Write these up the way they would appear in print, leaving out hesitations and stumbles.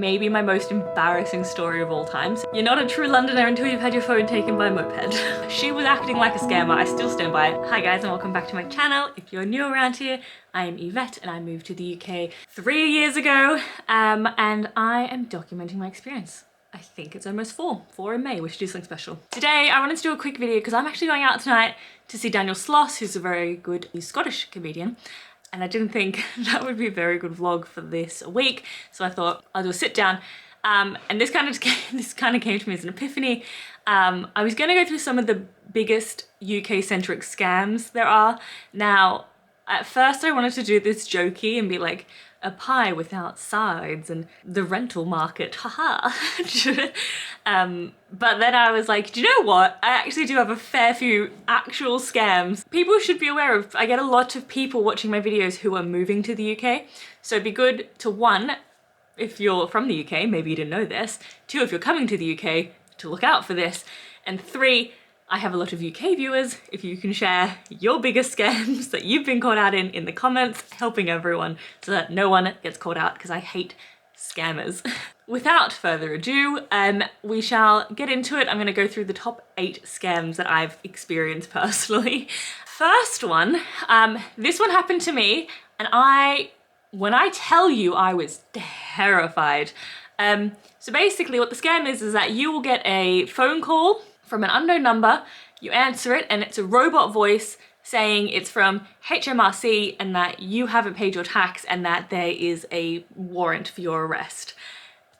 maybe my most embarrassing story of all time. You're not a true Londoner until you've had your phone taken by a moped. She was acting like a scammer, I still stand by it. Hi guys and welcome back to my channel. If you're new around here, I am Yvette and I moved to the UK 3 years ago and I am documenting my experience. I think it's almost four in May. We should do something special. Today, I wanted to do a quick video because I'm actually going out tonight to see Daniel Sloss, who's a very good Scottish comedian. And I didn't think that would be a very good vlog for this week. So I thought I'll do a sit down. And this kind of came to me as an epiphany. I was gonna go through some of the biggest UK-centric scams there are. Now, at first I wanted to do this jokey and be like, a pie without sides and the rental market, haha. But then I was like, do you know what? I actually do have a fair few actual scams people should be aware of. I get a lot of people watching my videos who are moving to the UK. So it'd be good to, one, if you're from the UK, maybe you didn't know this. Two, if you're coming to the UK, to look out for this. And three, I have a lot of UK viewers. If you can share your biggest scams that you've been caught out in the comments, helping everyone so that no one gets caught out because I hate scammers. Without further ado, we shall get into it. I'm gonna go through the top 8 scams that I've experienced personally. First one, this one happened to me and when I tell you, I was terrified. So basically what the scam is that you will get a phone call from an unknown number, you answer it and it's a robot voice saying it's from HMRC and that you haven't paid your tax and that there is a warrant for your arrest.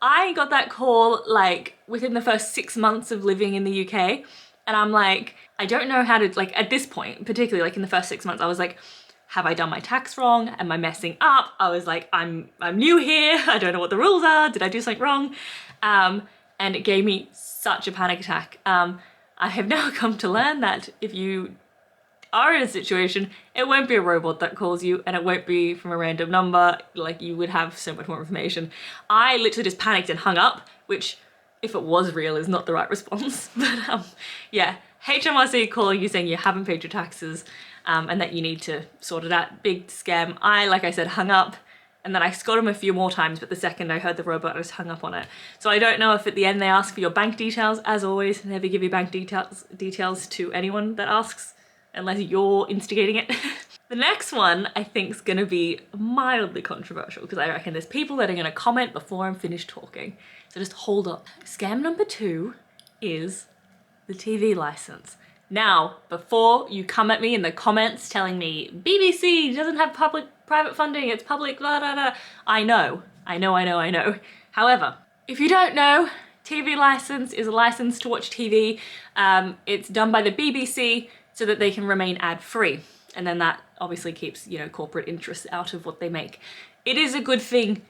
I got that call like within the first 6 months of living in the UK and I'm like, I don't know how to, like at this point, particularly like in the first 6 months, I was like, have I done my tax wrong? Am I messing up? I was like, I'm new here, I don't know what the rules are, did I do something wrong? And it gave me such a panic attack. I have now come to learn that if you are in a situation, it won't be a robot that calls you and it won't be from a random number, like you would have so much more information. I literally just panicked and hung up, which if it was real is not the right response. But yeah, HMRC calling you saying you haven't paid your taxes and that you need to sort it out. Big scam. I, like I said, hung up. And then I got him a few more times, but the second I heard the robot, I just hung up on it. So I don't know if at the end they ask for your bank details. As always, never give your bank details to anyone that asks, unless you're instigating it. The next one I think is gonna be mildly controversial because I reckon there's people that are gonna comment before I'm finished talking. So just hold up. Scam number 2 is the TV license. Now, before you come at me in the comments telling me BBC doesn't have private funding, it's public, blah, blah, blah. I know. However, if you don't know, TV license is a license to watch TV. It's done by the BBC so that they can remain ad-free. And then that obviously keeps, you know, corporate interests out of what they make. It is a good thing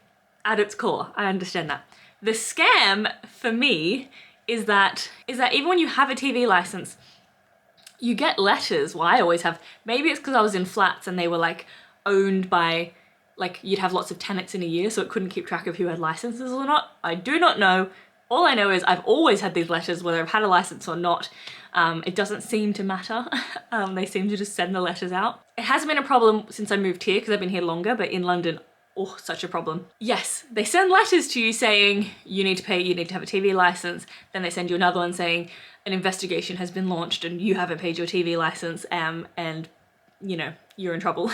at its core, I understand that. The scam for me is that even when you have a TV license, you get letters. Well, I always have. Maybe it's because I was in flats and they were like owned by, like you'd have lots of tenants in a year so it couldn't keep track of who had licenses or not. I do not know. All I know is I've always had these letters whether I've had a license or not. It doesn't seem to matter. They seem to just send the letters out. It hasn't been a problem since I moved here because I've been here longer, but in London, oh, such a problem. Yes, they send letters to you saying you need to pay, you need to have a TV license. Then they send you another one saying an investigation has been launched and you haven't paid your TV license and you know, you're in trouble.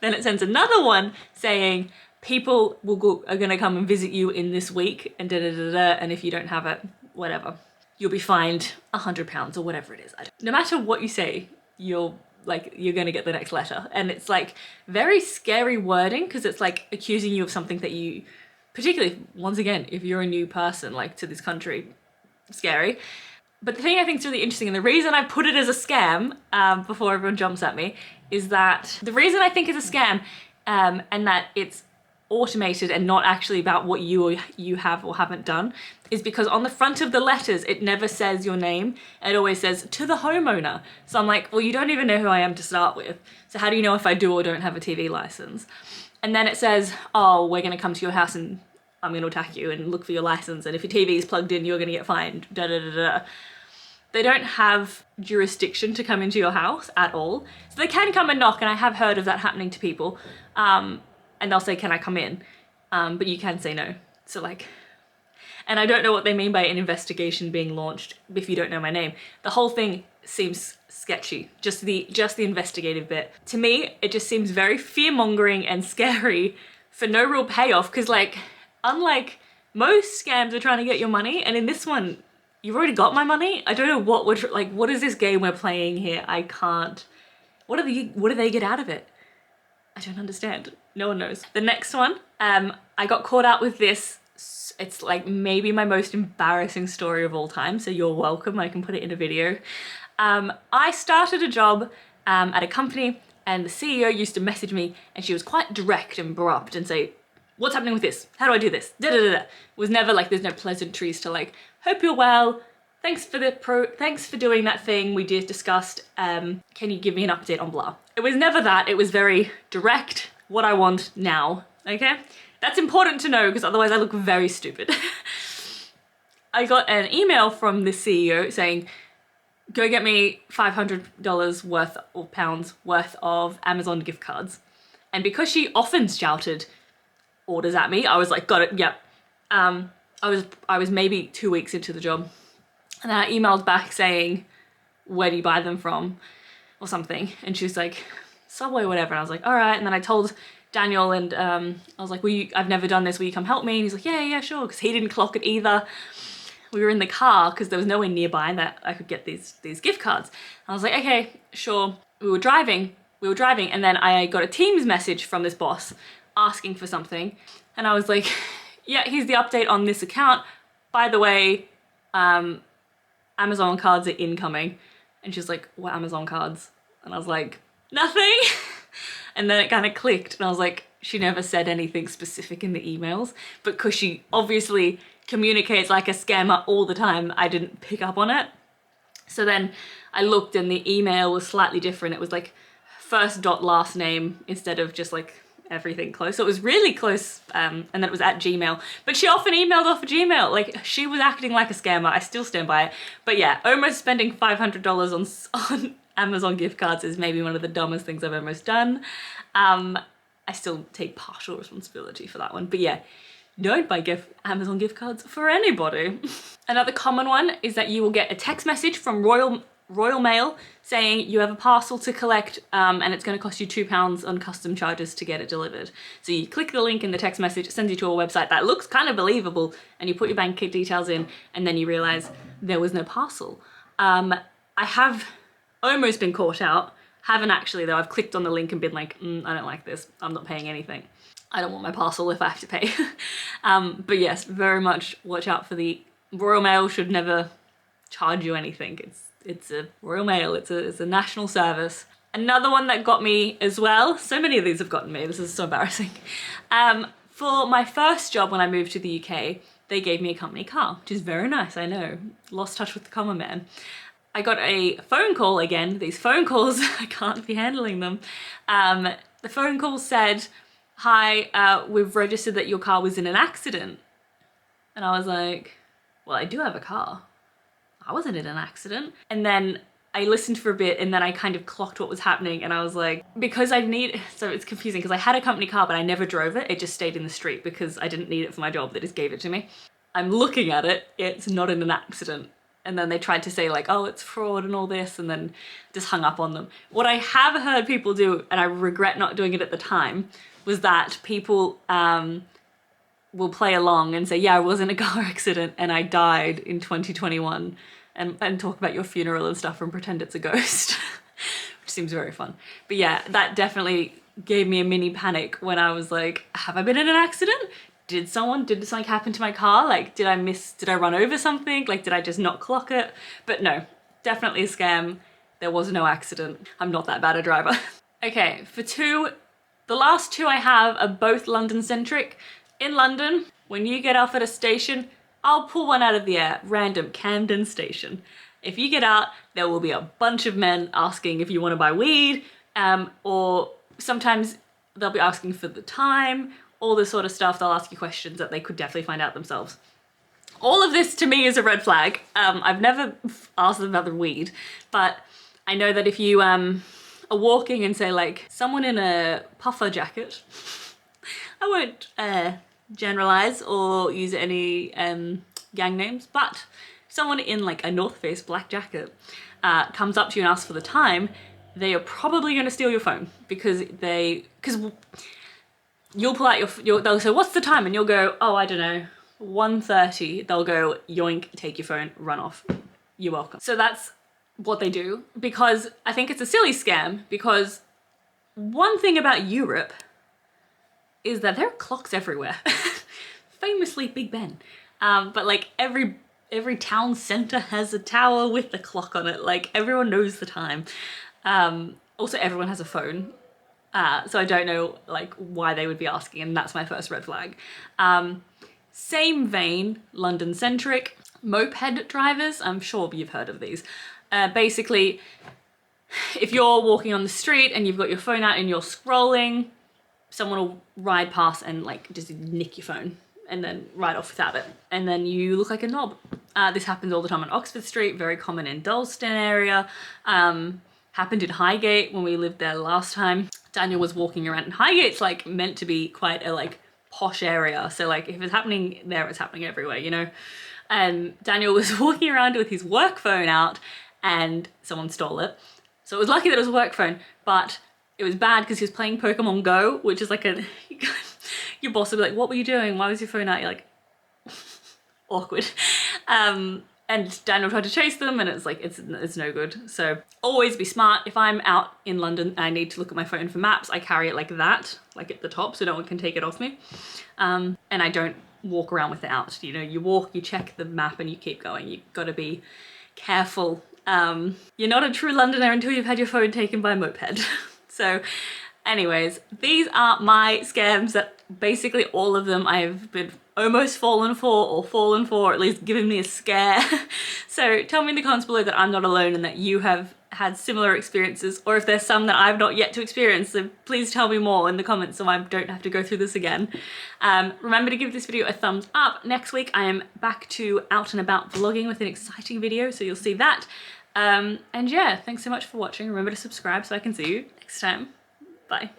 Then it sends another one saying people are gonna come and visit you in this week and and if you don't have it, whatever, you'll be fined £100 or whatever it is. No matter what you say, you're gonna get the next letter. And it's like very scary wording because it's like accusing you of something that you, particularly once again, if you're a new person like to this country, scary. But the thing I think is really interesting, and the reason I put it as a scam before everyone jumps at me, is that the reason I think it's a scam and that it's automated and not actually about what you have or haven't done is because on the front of the letters, it never says your name. It always says to the homeowner. So I'm like, well, you don't even know who I am to start with. So how do you know if I do or don't have a TV license? And then it says, oh, we're gonna come to your house and I'm gonna attack you and look for your license. And if your TV is plugged in, you're gonna get fined, da da da da. They don't have jurisdiction to come into your house at all. So they can come and knock, and I have heard of that happening to people. And they'll say, can I come in? But you can say no. So like, and I don't know what they mean by an investigation being launched if you don't know my name. The whole thing seems sketchy, just the investigative bit. To me, it just seems very fear-mongering and scary for no real payoff, because like, unlike most scams are trying to get your money, and in this one, you've already got my money. I don't know what we're, like, what is this game we're playing here? I can't, what do they get out of it? I don't understand. No one knows. The next one, I got caught out with this. It's like maybe my most embarrassing story of all time, so you're welcome. I can put it in a video. I started a job at a company, and the CEO used to message me, and she was quite direct and abrupt and say, what's happening with this? How do I do this? Da da da da. It was never like, there's no pleasantries to like, hope you're well. Thanks for doing that thing we just discussed. Can you give me an update on blah? It was never that. It was very direct. What I want now. Okay? That's important to know, because otherwise I look very stupid. I got an email from the CEO saying, go get me $500 worth or pounds worth of Amazon gift cards. And because she often shouted orders at me, I was like, got it, yep. I was maybe 2 weeks into the job. And then I emailed back saying, where do you buy them from? Or something. And she was like, Subway, whatever. And I was like, all right. And then I told Daniel, and I was like, I've never done this, will you come help me? And he's like, yeah, sure. Because he didn't clock it either. We were in the car because there was nowhere nearby that I could get these gift cards. And I was like, okay, sure. We were driving, and then I got a Teams message from this boss asking for something. And I was like, yeah, here's the update on this account. By the way, Amazon cards are incoming. And she's like, what Amazon cards? And I was like, nothing. And then it kind of clicked, and I was like, she never said anything specific in the emails, but because she obviously communicates like a scammer all the time, I didn't pick up on it. So then I looked, and the email was slightly different. It was like first dot last name instead of just like everything close. So it was really close, and then it was at Gmail. But she often emailed off of Gmail. Like, she was acting like a scammer. I still stand by it. But yeah, almost spending $500 on Amazon gift cards is maybe one of the dumbest things I've almost done. I still take partial responsibility for that one. But yeah, don't buy Amazon gift cards for anybody. Another common one is that you will get a text message from Royal Mail saying you have a parcel to collect, and it's going to cost you £2 on custom charges to get it delivered. So you click the link in the text message, it sends you to a website that looks kind of believable, and you put your bank details in, and then you realize there was no parcel. I have almost been caught out. Haven't actually though. I've clicked on the link and been like, I don't like this. I'm not paying anything. I don't want my parcel if I have to pay. But yes, very much watch out for the Royal Mail. Should never charge you anything. It's a Royal Mail. It's a national service. Another one that got me as well. So many of these have gotten me. This is so embarrassing. For my first job when I moved to the UK, they gave me a company car, which is very nice. I know. Lost touch with the common man. I got a phone call again. These phone calls, I can't be handling them. The phone call said, hi, we've registered that your car was in an accident. And I was like, well, I do have a car. I wasn't in an accident. And then I listened for a bit, and then I kind of clocked what was happening, and I was like, because so it's confusing because I had a company car, but I never drove it. It just stayed in the street because I didn't need it for my job. They just gave it to me. I'm looking at it. It's not in an accident. And then they tried to say like, oh, it's fraud and all this, and then just hung up on them. What I have heard people do, and I regret not doing it at the time, was that people will play along and say, yeah, I was in a car accident and I died in 2021, and talk about your funeral and stuff and pretend it's a ghost, which seems very fun. But yeah, that definitely gave me a mini panic when I was like, have I been in an accident? Did something happen to my car? Like, did I run over something? Like, did I just not clock it? But no, definitely a scam. There was no accident. I'm not that bad a driver. Okay, the last two I have are both London-centric. In London, when you get off at a station, I'll pull one out of the air, random Camden Station. If you get out, there will be a bunch of men asking if you want to buy weed, or sometimes they'll be asking for the time, all this sort of stuff. They'll ask you questions that they could definitely find out themselves. All of this to me is a red flag. I've never asked them about the weed, but I know that if you are walking and say like, someone in a puffer jacket, I won't generalize or use any gang names, but someone in like a North Face black jacket comes up to you and asks for the time, they are probably going to steal your phone because you'll pull out they'll say, what's the time? And you'll go, oh, I don't know, 1:30. They'll go, yoink, take your phone, run off. You're welcome. So that's what they do, because I think it's a silly scam, because one thing about Europe is that there are clocks everywhere. Famously Big Ben. But like every town center has a tower with a clock on it. Like everyone knows the time. Also everyone has a phone. So I don't know like why they would be asking, and that's my first red flag. Same vein, London centric. Moped drivers, I'm sure you've heard of these. Basically, if you're walking on the street and you've got your phone out and you're scrolling, someone will ride past and like just nick your phone and then ride off without it. And then you look like a knob. This happens all the time on Oxford Street, very common in Dalston area. Happened in Highgate when we lived there last time. Daniel was walking around, and Highgate's like meant to be quite a like posh area. So like if it's happening there, it's happening everywhere, you know? And Daniel was walking around with his work phone out and someone stole it. So it was lucky that it was a work phone, but it was bad because he was playing Pokemon Go, which is like your boss would be like, what were you doing? Why was your phone out? You're like, awkward. And Daniel tried to chase them and it's like, it's no good. So always be smart. If I'm out in London and I need to look at my phone for maps, I carry it like that, like at the top, so no one can take it off me. And I don't walk around with it out. You know, you walk, you check the map and you keep going. You've got to be careful. You're not a true Londoner until you've had your phone taken by a moped. So anyways, these are my scams that basically all of them I've been almost fallen for, or at least given me a scare. So tell me in the comments below that I'm not alone and that you have had similar experiences, or if there's some that I've not yet to experience, so please tell me more in the comments so I don't have to go through this again. Remember to give this video a thumbs up. Next week I am back to out and about vlogging with an exciting video, so you'll see that. And yeah, thanks so much for watching. Remember to subscribe so I can see you next time. Bye.